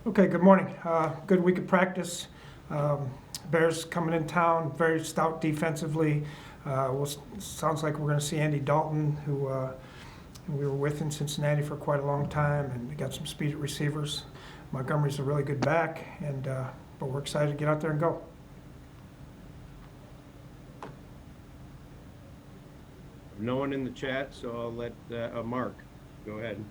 Okay, good morning. Good week of practice. Bears coming in town, very stout defensively. Sounds like we're going to see Andy Dalton, who we were with in Cincinnati for quite a long time, and we got some speed at receivers. Montgomery's a really good back, but we're excited to get out there and go. No one in the chat, so I'll let Mark go ahead.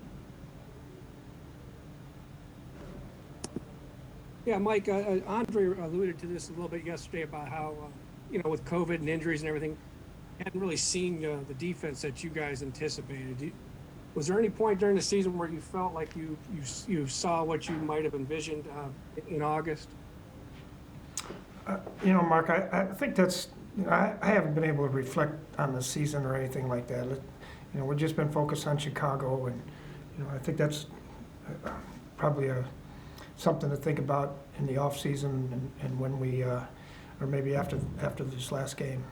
Yeah, Mike, Andre alluded to this a little bit yesterday about how, with COVID and injuries and everything, hadn't really seen the defense that you guys anticipated. Was there any point during the season where you felt like you saw what you might have envisioned in August? Mark, I think that's, I haven't been able to reflect on the season or anything like that. We've just been focused on Chicago, and, I think that's probably something to think about in the off season and when we, or maybe after this last game.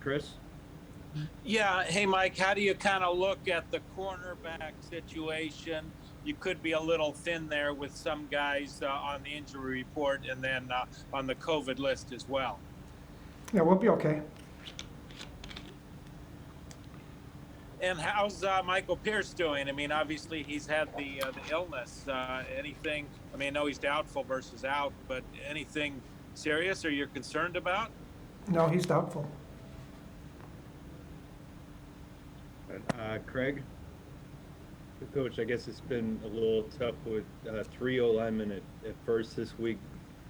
Chris? Yeah. Hey, Mike, how do you kind of look at the cornerback situation? You could be a little thin there with some guys on the injury report and then on the COVID list as well. Yeah, we'll be okay. And how's Michael Pierce doing? I mean, obviously he's had the illness. Anything? I mean, I know he's doubtful versus out, but anything serious or you're concerned about? No, he's doubtful. Craig? Coach, I guess it's been a little tough with 3 O-linemen at first this week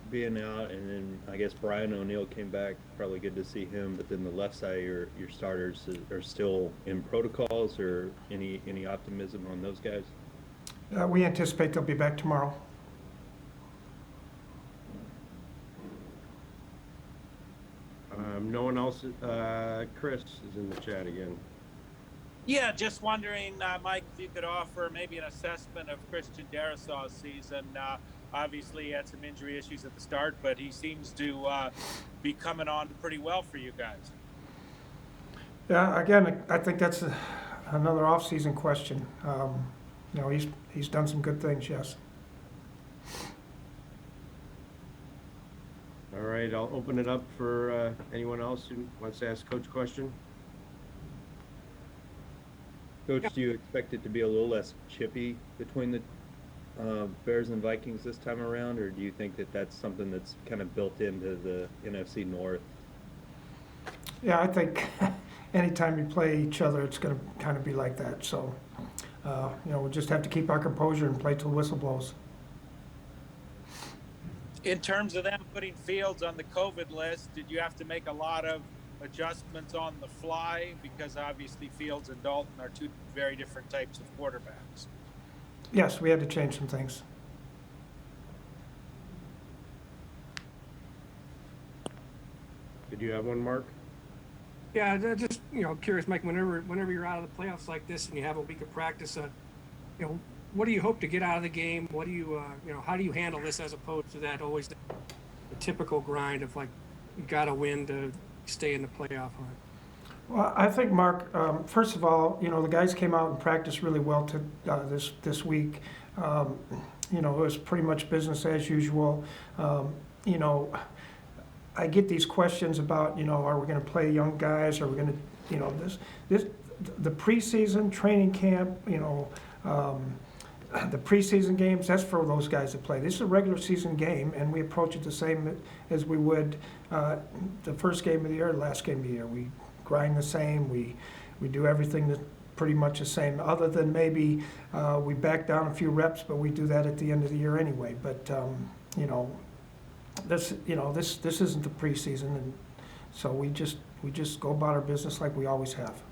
being out, and then I guess Brian O'Neill came back. Probably good to see him, but then the left side, your starters are still in protocols, or any optimism on those guys? We anticipate they'll be back tomorrow. No one else. Chris is in the chat again. Yeah, just wondering, Mike, if you could offer maybe an assessment of Christian Darrisaw's season. Obviously, he had some injury issues at the start, but he seems to be coming on pretty well for you guys. Yeah, again, I think that's another off-season question. He's done some good things, yes. All right, I'll open it up for anyone else who wants to ask Coach a question. Coach, do you expect it to be a little less chippy between the Bears and Vikings this time around, or do you think that that's something that's kind of built into the NFC North? Yeah, I think anytime you play each other, it's going to kind of be like that. So, we'll just have to keep our composure and play till the whistle blows. In terms of them putting Fields on the COVID list, did you have to make a lot of adjustments on the fly? Because obviously Fields and Dalton are two very different types of quarterbacks. Yes, we had to change some things. Did you have one, Mark? Yeah, just curious, Mike. Whenever you're out of the playoffs like this and you have a week of practice, what do you hope to get out of the game? What do you how do you handle this as opposed to that always the typical grind of like you got to win to stay in the playoff hunt? Well, I think, Mark, first of all, the guys came out and practiced really well this week. It was pretty much business as usual. I get these questions about, are we going to play young guys? Are we going to, the preseason training camp, the preseason games, that's for those guys that play. This is a regular season game, and we approach it the same as we would the first game of the year, the last game of the year. We grind the same. We do everything that's pretty much the same, other than maybe we back down a few reps, but we do that at the end of the year anyway. But this isn't the preseason, and so we just go about our business like we always have.